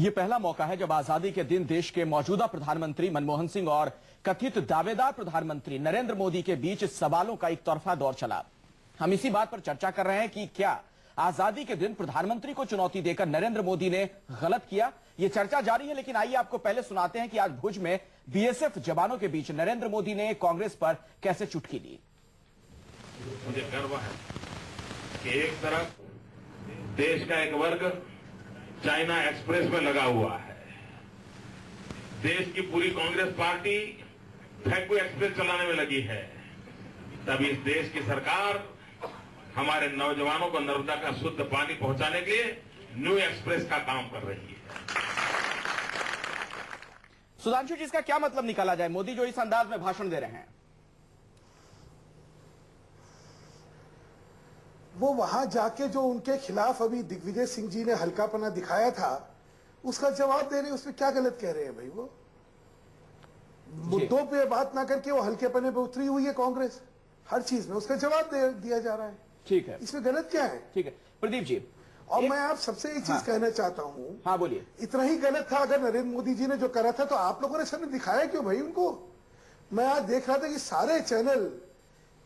ये पहला मौका है जब आजादी के दिन देश के मौजूदा प्रधानमंत्री मनमोहन सिंह और कथित दावेदार प्रधानमंत्री नरेंद्र मोदी के बीच सवालों का एक तरफा दौर चला। हम इसी बात पर चर्चा कर रहे हैं कि क्या आजादी के दिन प्रधानमंत्री को चुनौती देकर नरेंद्र मोदी ने गलत किया। ये चर्चा जारी है, लेकिन आइए आपको पहले सुनाते हैं कि आज भुज में बीएसएफ जवानों के बीच नरेंद्र मोदी ने कांग्रेस पर कैसे चुटकी ली। मुझे गर्व है कि एक तरफ देश का एक वर्ग चाइना एक्सप्रेस में लगा हुआ है, देश की पूरी कांग्रेस पार्टी फैक्टू एक्सप्रेस चलाने में लगी है, तब इस देश की सरकार हमारे नौजवानों को नर्मदा का शुद्ध पानी पहुंचाने के लिए न्यू एक्सप्रेस का काम कर रही है। सुधांशु जी, इसका क्या मतलब निकाला जाए? मोदी जो इस अंदाज में भाषण दे रहे हैं, वो वहां जाके जो उनके खिलाफ अभी दिग्विजय सिंह जी ने हल्कापना दिखाया था, उसका जवाब दे रहे, उसमें क्या गलत कह रहे हैं भाई? वो मुद्दों पे बात ना करके वो हल्केपने पे उतरी हुई है कांग्रेस, हर चीज में उसका जवाब दिया जा रहा है। ठीक है, इसमें गलत क्या है? ठीक है प्रदीप जी, और मैं आप सबसे एक चीज कहना चाहता हूँ। हाँ बोलिए। इतना ही गलत था अगर नरेंद्र मोदी जी ने जो करा था, तो आप लोगों ने सामने दिखाया क्यों भाई उनको? मैं आज देख रहा था कि सारे चैनल,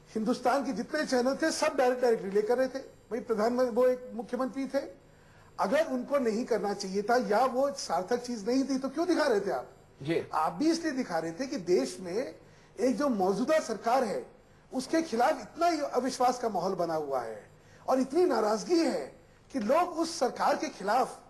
हिंदुस्तान के जितने चैनल थे, सब डायरेक्ट रिले कर रहे थे। भाई प्रधानमंत्री, वो एक मुख्यमंत्री थे, अगर उनको नहीं करना चाहिए था या वो सार्थक चीज नहीं थी तो क्यों दिखा रहे थे आप जी? आप भी इसलिए दिखा रहे थे कि देश में एक जो मौजूदा सरकार है उसके खिलाफ इतना ही अविश्वास का माहौल बना हुआ है और इतनी नाराजगी है कि लोग उस सरकार के खिलाफ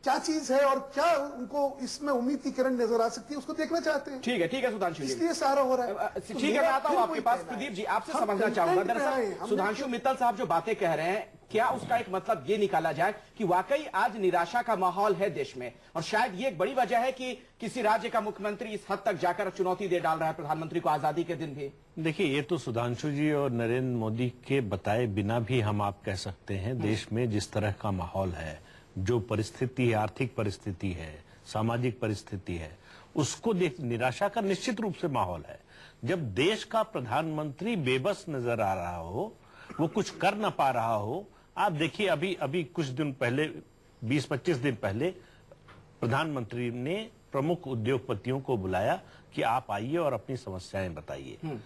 क्या चीज है और क्या उनको इसमें उम्मीद की किरण नजर आ सकती है, उसको देखना चाहते हैं। ठीक है सुधांशु जी, इसलिए सारा हो रहा है। ठीक है, मैं आता हूं आपके पास। प्रदीप जी, आपसे समझना चाहूंगा, दरअसल सुधांशु मित्तल साहब जो बातें कह रहे हैं, क्या उसका एक मतलब ये निकाला जाए कि वाकई आज निराशा का माहौल है देश में, और शायद ये एक बड़ी वजह है कि किसी राज्य का मुख्यमंत्री इस हद तक जाकर चुनौती दे डाल रहा है प्रधानमंत्री को आजादी के दिन भी? देखिए, ये तो सुधांशु जी और नरेंद्र मोदी के बताए बिना भी हम आप कह सकते हैं, देश में जिस तरह का माहौल है, जो परिस्थिति है, आर्थिक परिस्थिति है, सामाजिक परिस्थिति है, उसको देख निराशा का निश्चित रूप से माहौल है। जब देश का प्रधानमंत्री बेबस नजर आ रहा हो, वो कुछ कर न पा रहा हो। आप देखिए, अभी कुछ दिन पहले, 20-25 दिन पहले, प्रधानमंत्री ने प्रमुख उद्योगपतियों को बुलाया कि आप आइए और अपनी समस्याएं बताइए।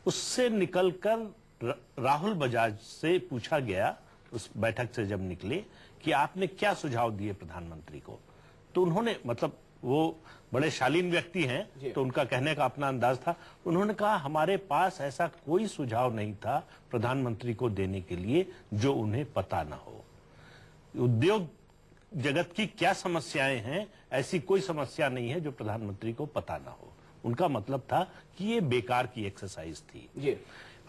उससे निकलकर राहुल बजाज से पूछा गया उस बैठक से जब निकले कि आपने क्या सुझाव दिए प्रधानमंत्री को, तो उन्होंने, मतलब वो बड़े शालीन व्यक्ति हैं तो उनका कहने का अपना अंदाज था, उन्होंने कहा हमारे पास ऐसा कोई सुझाव नहीं था प्रधानमंत्री को देने के लिए जो उन्हें पता ना हो। उद्योग जगत की क्या समस्याएं हैं, ऐसी कोई समस्या नहीं है जो प्रधानमंत्री को पता ना हो। उनका मतलब था कि ये बेकार की एक्सरसाइज थी।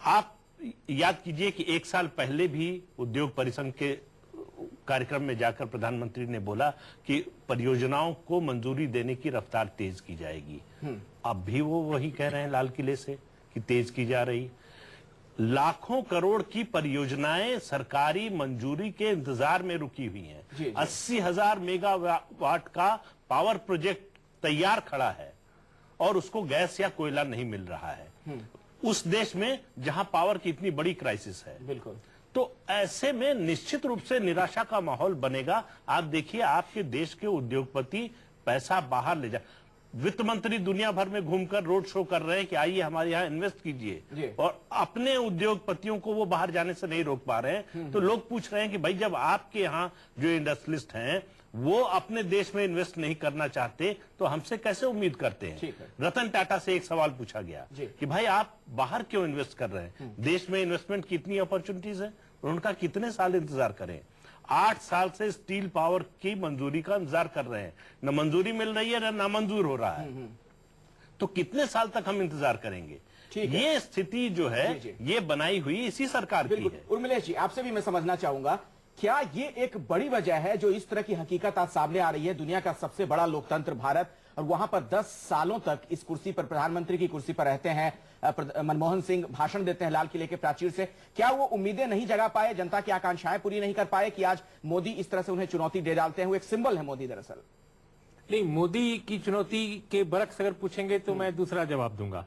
आप याद कीजिए कि 1 साल पहले भी उद्योग परिसंघ के कार्यक्रम में जाकर प्रधानमंत्री ने बोला कि परियोजनाओं को मंजूरी देने की रफ्तार तेज की जाएगी। अब भी वो वही कह रहे हैं लाल किले से कि तेज की जा रही। लाखों करोड़ की परियोजनाएं सरकारी मंजूरी के इंतजार में रुकी हुई हैं। 80,000 मेगावाट का पावर प्रोजेक्ट तैयार खड़ा है और उसको गैस या कोयला नहीं मिल रहा है, उस देश में जहां पावर की इतनी बड़ी क्राइसिस है। बिल्कुल। तो ऐसे में निश्चित रूप से निराशा का माहौल बनेगा। आप देखिए, आपके देश के उद्योगपति पैसा बाहर ले जा, वित्त मंत्री दुनिया भर में घूमकर रोड शो कर रहे हैं कि आइए हमारे यहाँ इन्वेस्ट कीजिए, और अपने उद्योगपतियों को वो बाहर जाने से नहीं रोक पा रहे हैं। तो लोग पूछ रहे हैं कि भाई, जब आपके यहाँ जो इंडस्ट्रियलिस्ट हैं वो अपने देश में इन्वेस्ट नहीं करना चाहते तो हमसे कैसे उम्मीद करते हैं? रतन टाटा से एक सवाल पूछा गया कि भाई आप बाहर क्यों इन्वेस्ट कर रहे हैं, देश में इन्वेस्टमेंट की इतनी अपॉर्चुनिटीज है, उनका कितने साल इंतजार करें? 8 साल से स्टील पावर की मंजूरी का इंतजार कर रहे हैं, न मंजूरी मिल रही है, न नामंजूर हो रहा है। तो कितने साल तक हम इंतजार करेंगे? ये स्थिति जो है ये बनाई हुई इसी सरकार की है। उर्मिलेश जी, आपसे भी मैं समझना चाहूंगा, क्या ये एक बड़ी वजह है जो इस तरह की हकीकत आज सामने आ रही है? दुनिया का सबसे बड़ा लोकतंत्र भारत, और वहां पर 10 सालों तक इस कुर्सी पर, प्रधानमंत्री की कुर्सी पर रहते हैं मनमोहन सिंह, भाषण देते हैं लाल किले के प्राचीर से। क्या वो उम्मीदें नहीं जगा पाए, जनता की आकांक्षाएं पूरी नहीं कर पाए कि आज मोदी इस तरह से उन्हें चुनौती दे डालते हैं? वो एक सिंबल है मोदी दरअसल। नहीं, मोदी की चुनौती के बरक्स अगर पूछेंगे तो मैं दूसरा जवाब दूंगा,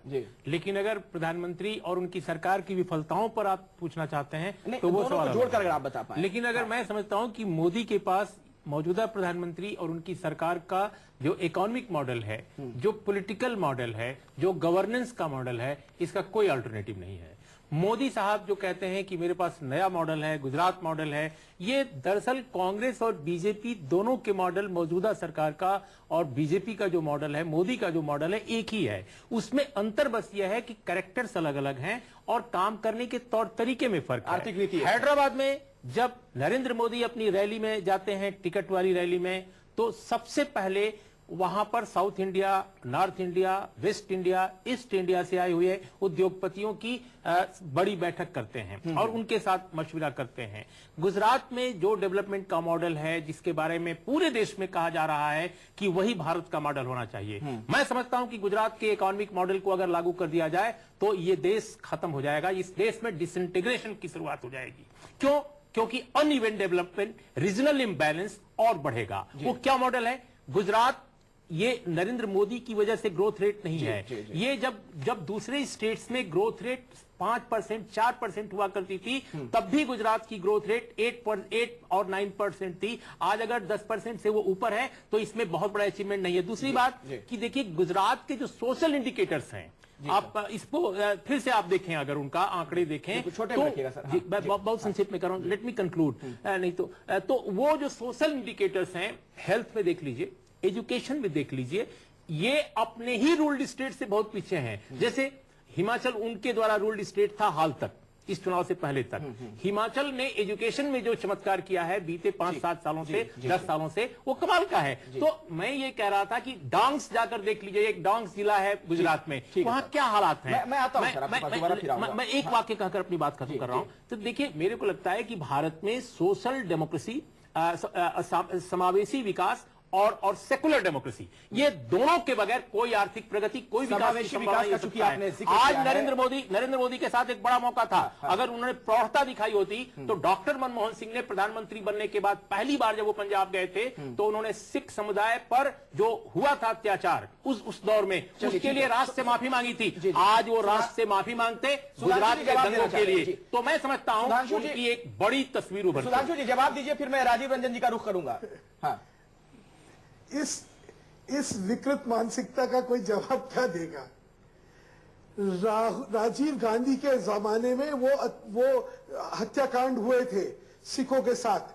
लेकिन अगर प्रधानमंत्री और उनकी सरकार की विफलताओं पर आप पूछना चाहते हैं तो वो सवाल जोड़कर अगर आप बता पाए। लेकिन अगर मैं समझता हूं कि मोदी के पास मौजूदा प्रधानमंत्री और उनकी सरकार का जो इकोनॉमिक मॉडल है, जो पॉलिटिकल मॉडल है, जो गवर्नेंस का मॉडल है, इसका कोई अल्टरनेटिव नहीं है। मोदी साहब जो कहते हैं कि मेरे पास नया मॉडल है, गुजरात मॉडल है, ये दरअसल कांग्रेस और बीजेपी दोनों के मॉडल, मौजूदा सरकार का और बीजेपी का जो मॉडल है, मोदी का जो मॉडल है, एक ही है। उसमें अंतर बस यह है कि कैरेक्टर्स अलग अलग हैं और काम करने के तौर तरीके में फर्क है। आर्थिक नीति हैदराबाद में जब नरेंद्र मोदी अपनी रैली में जाते हैं, टिकट वाली रैली में, तो सबसे पहले वहां पर south India, north India, waste India, east India से आए हुए उद्योगपतियों की बड़ी बैठक करते हैं और उनके साथ मशवरा करते हैं। गुजरात में जो डेवलपमेंट का मॉडल है, जिसके बारे में पूरे देश में कहा जा रहा है कि वही भारत का मॉडल होना चाहिए, मैं समझता हूं कि गुजरात के इकोनॉमिक मॉडल को अगर लागू कर दिया जाए तो ये देश खत्म हो जाएगा। इस देश में डिसइंटीग्रेशन की शुरुआत हो जाएगी। क्यों? क्योंकि अनइवन डेवलपमेंट, रीजनल इंबैलेंस और बढ़ेगा। वो क्या मॉडल है? गुजरात ये नरेंद्र मोदी की वजह से ग्रोथ रेट नहीं है। ये जब दूसरे स्टेट्स में ग्रोथ रेट 5%, 4% हुआ करती थी, तब भी गुजरात की ग्रोथ रेट 8 और 9% थी। आज अगर 10% से वो ऊपर है तो इसमें बहुत बड़ा अचीवमेंट नहीं है। दूसरी बात कि देखिए, गुजरात के जो सोशल इंडिकेटर्स हैं, आप इसको फिर से आप देखें, अगर उनका आंकड़े देखें छोटे तो रखिएगा सर। मैं बहुत संक्षिप्त में कर रहा हूं, लेट मी कंक्लूड। नहीं तो वो जो सोशल इंडिकेटर्स हैं, हेल्थ में देख लीजिए, एजुकेशन में देख लीजिए, ये अपने ही रूल्ड स्टेट से बहुत पीछे हैं। जैसे हिमाचल उनके द्वारा रूल्ड स्टेट था हाल तक, इस चुनाव से पहले तक। हिमाचल ने एजुकेशन में जो चमत्कार किया है बीते 5-7 सालों से, 10 सालों से, वो कमाल का है। तो मैं ये कह रहा था कि डांग्स जाकर देख लीजिए, एक डांग्स जिला है गुजरात में, वहां क्या हालात हैं। मैं आता हूं सर, आपके पास दोबारा फिर आऊंगा। मैं एक वाक्य कहकर अपनी बात खत्म कर रहा हूं। तो देखिए, मेरे को लगता है कि भारत में सोशल डेमोक्रेसी, समावेशी विकास और सेकुलर डेमोक्रेसी, ये दोनों के बगैर कोई आर्थिक प्रगति, कोई विकास का चूंकि आपने जिक्र आज किया नरेंद्र मोदी के साथ एक बड़ा मौका था। अगर उन्होंने प्रौढ़ता दिखाई होती तो डॉक्टर मनमोहन सिंह ने प्रधानमंत्री बनने के बाद पहली बार जब वो पंजाब गए थे तो उन्होंने सिख समुदाय पर जो हुआ था अत्याचार उस दौर में, उसके लिए राष्ट्र से माफी मांगी थी। आज वो राष्ट्र से माफी मांगते गुजरात के दंगों के लिए। तो मैं समझता हूं उनकी एक बड़ी तस्वीर उभरती है। सुधांशु जी जवाब दीजिए, फिर मैं राजीव रंजन जी का रुख करूंगा। हाँ, इस विकृत मानसिकता का कोई जवाब क्या देगा? राजीव गांधी के जमाने में वो हत्याकांड हुए थे सिखों के साथ,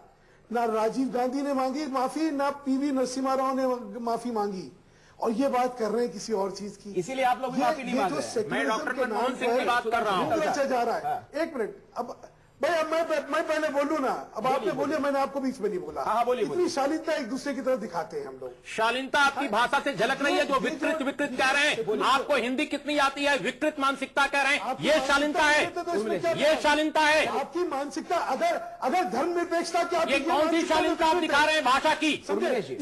ना राजीव गांधी ने मांगी माफी, ना पीवी नरसिम्हा राव ने माफी मांगी, और ये बात कर रहे हैं किसी और चीज की। इसीलिए आप लोग माफी नहीं मांग रहे हैं। मैं डॉक्टर मनमोहन सिंह की बात कर रहा हूं। जा रहा है। एक मिनट, अब भाई, अब मैं पहले बोलूं ना, अब आपने बोलिए, मैंने आपको बीच में नहीं बोला। हाँ, बोलिए। इतनी शालीनता एक दूसरे की तरफ दिखाते हैं हम लोग। शालीनता आपकी भाषा से झलक रही है, जो विकृत कह रहे हैं। आपको हिंदी कितनी आती है? विकृत मानसिकता कह रहे हैं, ये शालीनता है, ये शालीनता है। आपकी मानसिकता अगर धर्मनिरपेक्षता की, ये कौन सी शालीनता आप दिखा रहे हैं? भाषा की,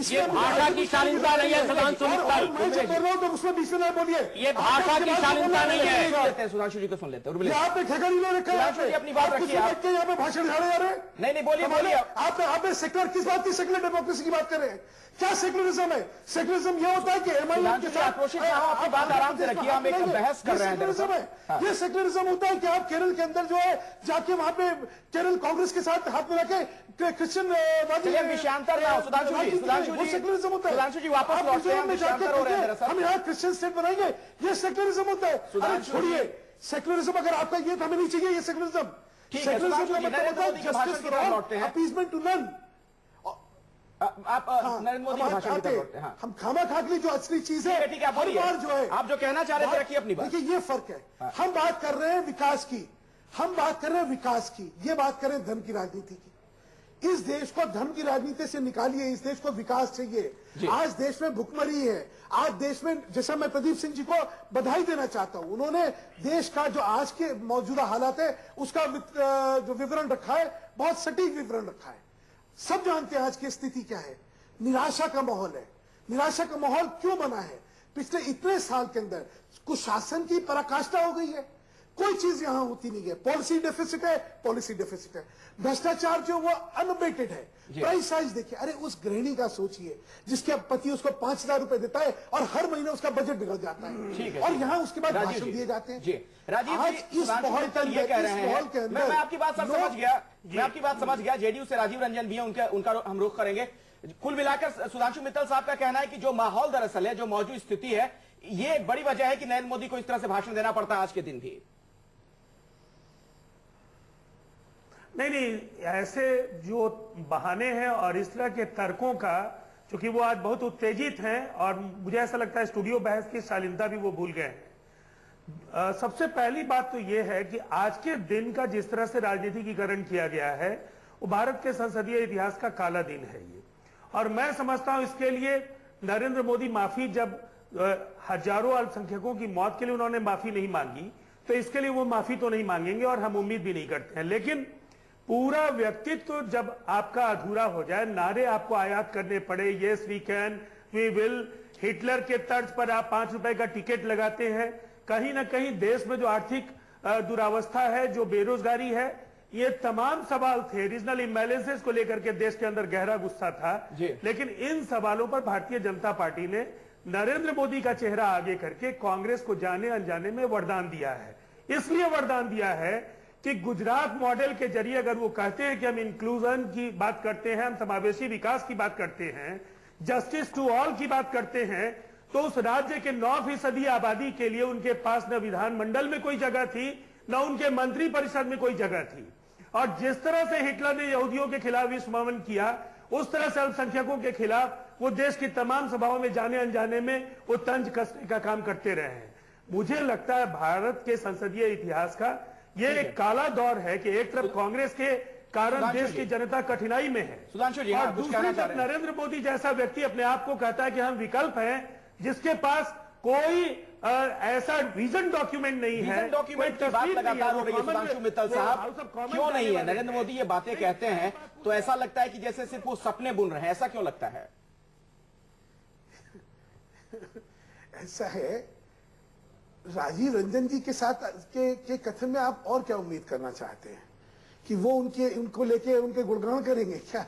ये भाषा की शालीनता नहीं है सुधांशु मित्तल। मैं जो कर रहा हूं तो उसमें बीच में ना बोलिए। ये भाषा की शालीनता नहीं है। सुधांशु जी को सुन लेते हैं। यहाँ पे ठगड़ी लोग अपनी बात रखिए। यहाँ पे भाषण झाड़े जा रहे हैं। नहीं, बोलिए। आपने सेक्युलर किस बात की, सेक्युलर डेमोक्रेसी की बात कर रहे हैं? क्या सेक्युलरिज्म है? सेक्युलरिज्म ये होता है कि एमआईएम के साथ आक्रोशित ना हो, अपनी बात आराम से रखिए, हम एक बहस कर रहे हैं। सेक्युलरिज्म है, ये सेक्युलरिज्म होता है कि आप केरल के अंदर जो है जाके वहां पे केरल कांग्रेस के साथ हाथ में रखे क्रिश्चियन विषयांतर ना हो। सेक्युलरिज्म होता है। सुधांशु जी वापस लौटते हैं, विषयांतर हो रहे हैं दरअसल। हम यहाँ क्रिश्चियन स्टेट बनाएंगे, ये सेक्युलरिज्म होता है। अरे छोड़िए, सेक्युलरिज्म अगर आपका ये हमें नहीं चाहिए, ये सेक्युलरिज्म। Appeasement to none. आप नरेंद्र मोदी के भाषण की तरफ लौटते हैं। हम खामा खाकली जो असली चीज है, ठीक है, आप बोलिए। जो है, आप जो कहना चाह रहे थे रखिए अपनी बात। देखिए, ये फर्क है। हम बात कर रहे हैं विकास की, हम बात कर रहे हैं विकास की, ये बात कर रहे हैं धर्म की राजनीति की। इस देश को धर्म की राजनीति से निकालिए, इस देश को विकास चाहिए। आज देश में भुखमरी है, आज देश में, जैसा मैं प्रदीप सिंह जी को बधाई देना चाहता हूं, उन्होंने देश का जो आज के मौजूदा हालात है उसका जो विवरण रखा है, बहुत सटीक विवरण रखा है। सब जानते हैं आज की स्थिति क्या है। निराशा का माहौल है। निराशा का माहौल क्यों बना है? पिछले इतने साल के अंदर कुशासन की पराकाष्ठा हो गई है, कोई चीज यहां होती नहीं है। पॉलिसी डेफिसिट है, पॉलिसी डेफिसिट है। भ्रष्टाचार जो वो अनअबेटेड है। प्राइस राइज देखिए, अरे उस गृहिणी का सोचिए जिसके पति उसको 5,000 रुपए देता है और हर महीने उसका बजट बिगड़ जाता है, और यहाँ उसके बाद भाषण दिए जाते हैं। राजीव आज इस माहौल के अंदर, मैं आपकी बात सब समझ गया, मैं आपकी बात समझ गया। जेडीयू से राजीव रंजन भी है, उनका हम रुख करेंगे। कुल मिलाकर सुधांशु मित्तल साहब का कहना है कि जो माहौल दरअसल है, जो मौजूद स्थिति है, ये एक बड़ी वजह है कि नरेंद्र मोदी को इस तरह से भाषण देना पड़ता है आज के दिन भी। नहीं, ऐसे जो बहाने हैं और इस तरह के तर्कों का, क्योंकि वो आज बहुत उत्तेजित हैं और मुझे ऐसा लगता है स्टूडियो बहस की शालीनता भी वो भूल गए हैं। सबसे पहली बात तो ये है कि आज के दिन का जिस तरह से राजनीतिकीकरण किया गया है, वो भारत के संसदीय इतिहास का काला दिन है ये। और मैं समझता हूं इसके लिए नरेंद्र मोदी माफी, जब हजारों अल्पसंख्यकों की मौत के लिए उन्होंने माफी नहीं मांगी, तो इसके लिए वो माफी तो नहीं मांगेंगे और हम उम्मीद भी नहीं करते हैं। लेकिन पूरा व्यक्तित्व जब आपका अधूरा हो जाए, नारे आपको आयात करने पड़े, yes we can, we will, Hitler के तर्ज पर आप 5 रुपए का टिकट लगाते हैं, कहीं ना कहीं देश में जो आर्थिक दुरावस्था है, जो बेरोजगारी है, ये तमाम सवाल थे। रीजनल इम्बैलेंसेस को लेकर के देश के अंदर गहरा गुस्सा था, लेकिन इन सवालों पर भारतीय जनता पार्टी ने नरेंद्र मोदी का चेहरा आगे करके कांग्रेस को जाने अनजाने में वरदान दिया है। इसलिए वरदान दिया है कि गुजरात मॉडल के जरिए अगर वो कहते हैं कि हम इंक्लूजन की बात करते हैं, हम समावेशी विकास की बात करते हैं, जस्टिस टू ऑल की बात करते हैं, तो उस राज्य के 9% आबादी के लिए उनके पास न विधानमंडल में कोई जगह थी, न उनके मंत्री परिषद में कोई जगह थी। और जिस तरह से हिटलर ने यहूदियों के खिलाफ विश्व भवन किया, उस तरह से अल्पसंख्यकों के खिलाफ वो देश की तमाम सभाओं में जाने अनजाने में वो तंज कसने का काम करते रहे हैं। मुझे लगता है भारत के संसदीय इतिहास का ये एक काला दौर है कि एक तरफ कांग्रेस के कारण देश की जनता कठिनाई में है, और दूसरी तरफ नरेंद्र मोदी जैसा व्यक्ति अपने आप को कहता है कि हम विकल्प हैं, जिसके पास कोई ऐसा विजन डॉक्यूमेंट नहीं है। डॉक्यूमेंट की बात लगातार हो रही है सुधांशु मित्तल साहब, क्यों नहीं है? नरेंद्र मोदी ये बातें कहते हैं तो ऐसा लगता है कि जैसे सिर्फ वो सपने बुन रहे हैं, ऐसा क्यों लगता है? ऐसा है, राजीव रंजन जी के साथ के कथन में आप और क्या उम्मीद करना चाहते हैं कि वो उनको लेके उनके गुणगान करेंगे क्या?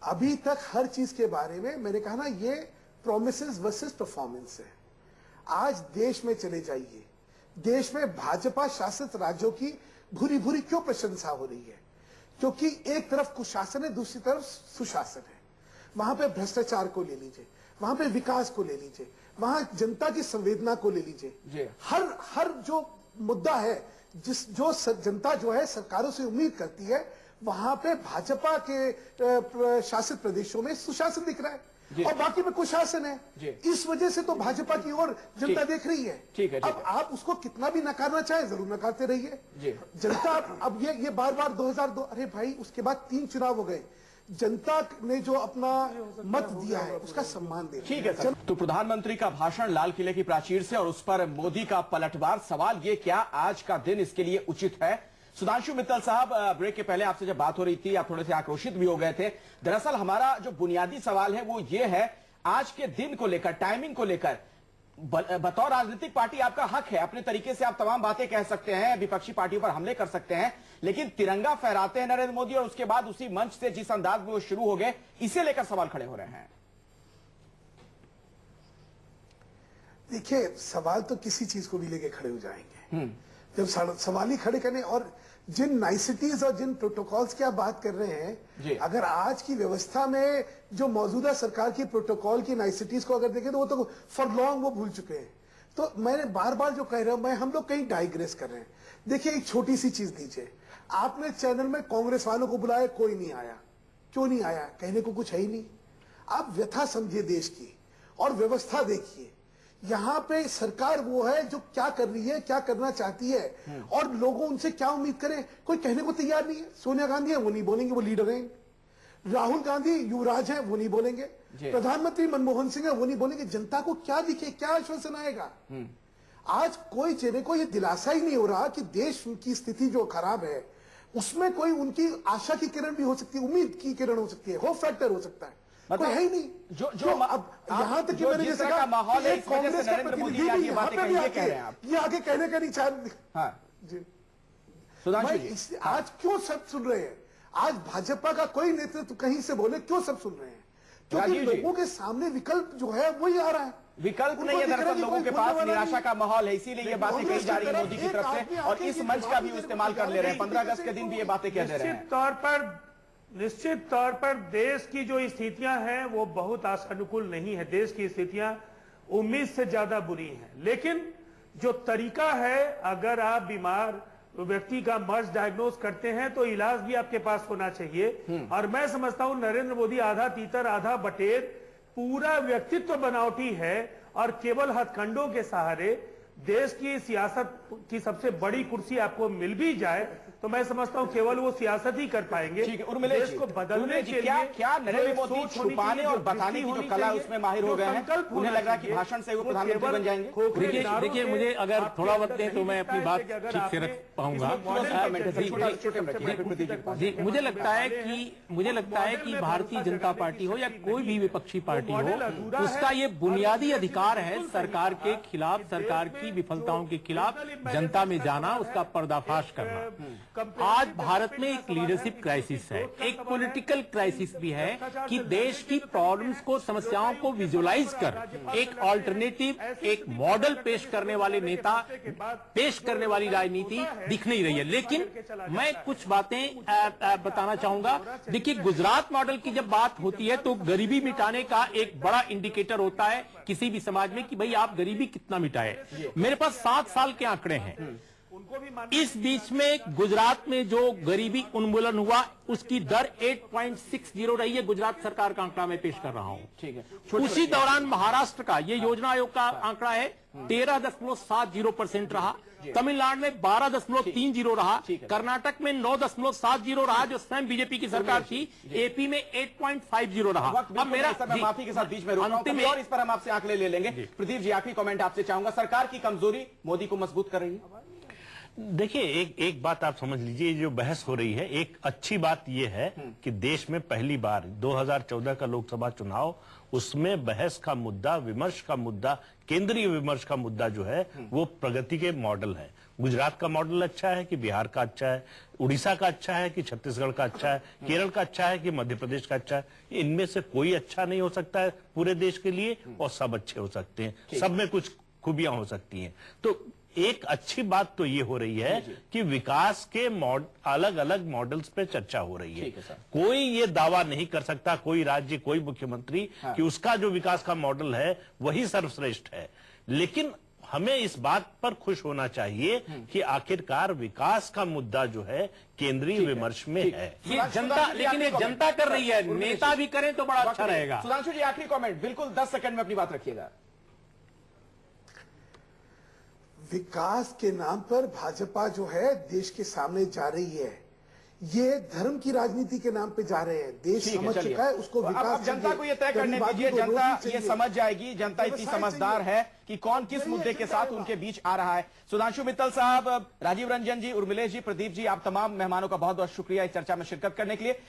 अभी तक हर चीज के बारे में मैंने कहा ना, ये प्रोमिसेस वर्सेस परफॉर्मेंस है। आज देश में चले जाइए, देश में भाजपा शासित राज्यों की भूरी भूरी क्यों प्रशंसा हो रही है? क्योंकि एक तरफ कुशासन है, दूसरी तरफ सुशासन है। वहां पे भ्रष्टाचार को ले लीजिए, वहां पे विकास को ले लीजिए, वहां जनता की संवेदना को ले लीजिए। हर जो मुद्दा है, जो जनता जो है सरकारों से उम्मीद करती है, वहां पे भाजपा के शासित प्रदेशों में सुशासन दिख रहा है और बाकी में कुशासन है। इस वजह से तो भाजपा की ओर जनता देख रही है। अब आप उसको कितना भी नकारना चाहे, जरूर नकारते रहिए। जनता अब ये बार-बार 2002, अरे भाई उसके बाद 3 चुनाव हो गए, जनता ने जो अपना मत दिया है उसका सम्मान दे। ठीक है सर। तो प्रधानमंत्री का भाषण लाल किले की प्राचीर से और उस पर मोदी का पलटवार, सवाल ये, क्या आज का दिन इसके लिए उचित है? सुधांशु मित्तल साहब, ब्रेक के पहले आपसे जब बात हो रही थी आप थोड़े से आक्रोशित भी हो गए थे। दरअसल हमारा जो बुनियादी सवाल है वो ये है, आज के दिन को लेकर, टाइमिंग को लेकर, बतौर राजनीतिक पार्टी आपका हक है, अपने तरीके से आप तमाम बातें कह सकते हैं, विपक्षी पार्टियों पर हमले कर सकते हैं, लेकिन तिरंगा फहराते हैं नरेंद्र मोदी और उसके बाद उसी मंच से जिस अंदाज में वो शुरू हो गए, इसे लेकर सवाल खड़े हो रहे हैं। देखिए, सवाल तो किसी चीज को भी लेके खड़े हो जाएंगे जब सवाल ही खड़े करने। और जिन नाइसिटीज और जिन प्रोटोकॉल्स की आप बात कर रहे हैं, अगर आज की व्यवस्था में जो मौजूदा सरकार की प्रोटोकॉल की नाइसिटीज को अगर देखें तो वो तो फॉर लॉन्ग वो भूल चुके हैं। तो मैंने बार बार जो कह रहा हूं, हम लोग कहीं डाइग्रेस कर रहे हैं। देखिए, एक छोटी सी चीज दीजिए, आपने चैनल में कांग्रेस वालों को बुलाया, कोई नहीं आया। क्यों नहीं आया? कहने को कुछ है ही नहीं। आप व्यथा समझिए देश की और व्यवस्था देखिए। यहां पे सरकार वो है जो क्या कर रही है, क्या करना चाहती है, और लोगों उनसे क्या उम्मीद करें, कोई कहने को तैयार नहीं है। सोनिया गांधी है, वो नहीं बोलेंगे, वो लीडर हैं। राहुल गांधी युवराज है, वो नहीं बोलेंगे। प्रधानमंत्री मनमोहन सिंह है, वो नहीं बोलेंगे। जनता को क्या दिखे, क्या आश्वासन आएगा? आज कोई चेहरे को ये दिलासा ही नहीं हो रहा कि देश की स्थिति जो खराब है उसमें कोई उनकी आशा की किरण भी हो सकती है, उम्मीद की किरण हो सकती है, होप फैक्टर हो सकता है। कोई है ही नहीं। जो अब यहाँ तक कि मैंने जैसे कहा, माहौल है, कांग्रेस का प्रतिनिधि ये आगे कहने का नहीं चाहते। आज क्यों सब सुन रहे हैं? आज भाजपा का कोई नेतृत्व कहीं से बोले, क्यों सब सुन रहे हैं? क्योंकि लोगों के सामने विकल्प जो है वही आ रहा है। विकल्प नहीं है, दरअसल लोगों के पास निराशा का माहौल है, इसीलिए ये बातें कही जा रही है मोदी की तरफ से, और इस मंच का भी इस्तेमाल कर ले रहे हैं। 15 अगस्त के दिन भी ये बातें कह दे रहे हैं। निश्चित तौर पर निश्चित तौर पर देश की जो स्थितियां हैं वो बहुत आशानुकूल नहीं है। देश की स्थितियां उम्मीद से ज्यादा बुरी हैं, लेकिन जो तरीका है, अगर आप बीमार व्यक्ति का मर्ज डायग्नोज करते हैं तो इलाज भी आपके पास होना चाहिए। और मैं समझता हूं नरेंद्र मोदी आधा तीतर आधा बटेर, पूरा व्यक्तित्व बनावटी है और केवल हथकंडों के सहारे देश की सियासत की सबसे बड़ी कुर्सी आपको मिल भी जाए तो मैं समझता हूं केवल वो सियासत ही कर पाएंगे। ठीक है, उर्मिलेश देश को बदलने के लिए क्या नरेंद्र मोदी छुपाने और बताने की जो कला है उसमें माहिर हो गए हैं? उन्हें लग रहा है कि भाषण से वो प्रधानमंत्री बन जाएंगे। देखिए मुझे अगर थोड़ा वक्त दें तो मैं अपनी बात ठीक से रख पाऊंगा। जी, मुझे लगता है कि भारतीय जनता पार्टी हो या कोई भी विपक्षी पार्टी हो, उसका ये बुनियादी अधिकार है सरकार के खिलाफ, सरकार की विफलताओं के खिलाफ जनता में जाना, उसका पर्दाफाश करना। आज भारत में एक लीडरशिप क्राइसिस है, एक पॉलिटिकल क्राइसिस भी है कि देश की प्रॉब्लम्स को, समस्याओं को विजुअलाइज कर एक ऑल्टरनेटिव, एक मॉडल पेश करने वाले नेता, पेश करने वाली राजनीति दिख नहीं रही है। लेकिन मैं कुछ बातें बताना चाहूंगा। देखिए, गुजरात मॉडल की जब बात होती है तो गरीबी मिटाने का एक बड़ा इंडिकेटर होता है किसी भी समाज में कि भाई आप गरीबी कितना मिटाए। मेरे पास 7 साल के आंकड़े हैं। इस बीच में गुजरात में जो गरीबी उन्मूलन हुआ उसकी दर 8.60 रही है। गुजरात सरकार का आंकड़ा मैं पेश कर रहा हूं। ठीक है। उसी दौरान महाराष्ट्र का, ये योजना आयोग का आंकड़ा है, 13.70% रहा। तमिलनाडु में 12.30 रहा। कर्नाटक में 9.70 रहा जो स्वयं बीजेपी की सरकार थी। एपी में 8.50 रहा। अब मेरा माफी के साथ बीच में अंतिम और इस पर हम आपसे आंकड़े ले लेंगे। प्रदीप जी, आखिरी कमेंट आपसे चाहूंगा। सरकार की कमजोरी मोदी को मजबूत कर रही है? देखिए, एक बात आप समझ लीजिए, जो बहस हो रही है, एक अच्छी बात यह है कि देश में पहली बार 2014 का लोकसभा चुनाव, उसमें बहस का मुद्दा, विमर्श का मुद्दा, केंद्रीय विमर्श का मुद्दा जो है वो प्रगति के मॉडल है। गुजरात का मॉडल अच्छा है कि बिहार का अच्छा है, उड़ीसा का अच्छा है कि छत्तीसगढ़ का अच्छा है, केरल का अच्छा है कि मध्य प्रदेश का अच्छा है। इनमें से कोई अच्छा नहीं हो सकता है पूरे देश के लिए, और सब अच्छे हो सकते हैं, सब में कुछ खूबियां हो सकती हैं। तो एक अच्छी बात तो ये हो रही है कि विकास के अलग अलग मॉडल्स पे चर्चा हो रही है। कोई ये दावा नहीं कर सकता, कोई राज्य, कोई मुख्यमंत्री, कि उसका जो विकास का मॉडल है वही सर्वश्रेष्ठ है। लेकिन हमें इस बात पर खुश होना चाहिए कि आखिरकार विकास का मुद्दा जो है केंद्रीय विमर्श में है। ये जनता, लेकिन ये जनता कर रही है, नेता भी करें तो बड़ा अच्छा रहेगा। सुधांशु जी, आखिरी कमेंट, बिल्कुल 10 सेकंड में अपनी बात रखिएगा। विकास के नाम पर भाजपा जो है देश के सामने जा रही है, ये धर्म की राजनीति के नाम पे जा रहे हैं। देश समझ चुका है उसको विकास। अब जनता को ये तय करने दीजिए, जनता ये समझ जाएगी। जनता इतनी समझदार है कि कौन किस मुद्दे के साथ उनके बीच आ रहा है। सुधांशु मित्तल साहब, राजीव रंजन जी, उर्मिलेश जी, प्रदीप जी, आप तमाम मेहमानों का बहुत बहुत शुक्रिया इस चर्चा में शिरकत करने के लिए।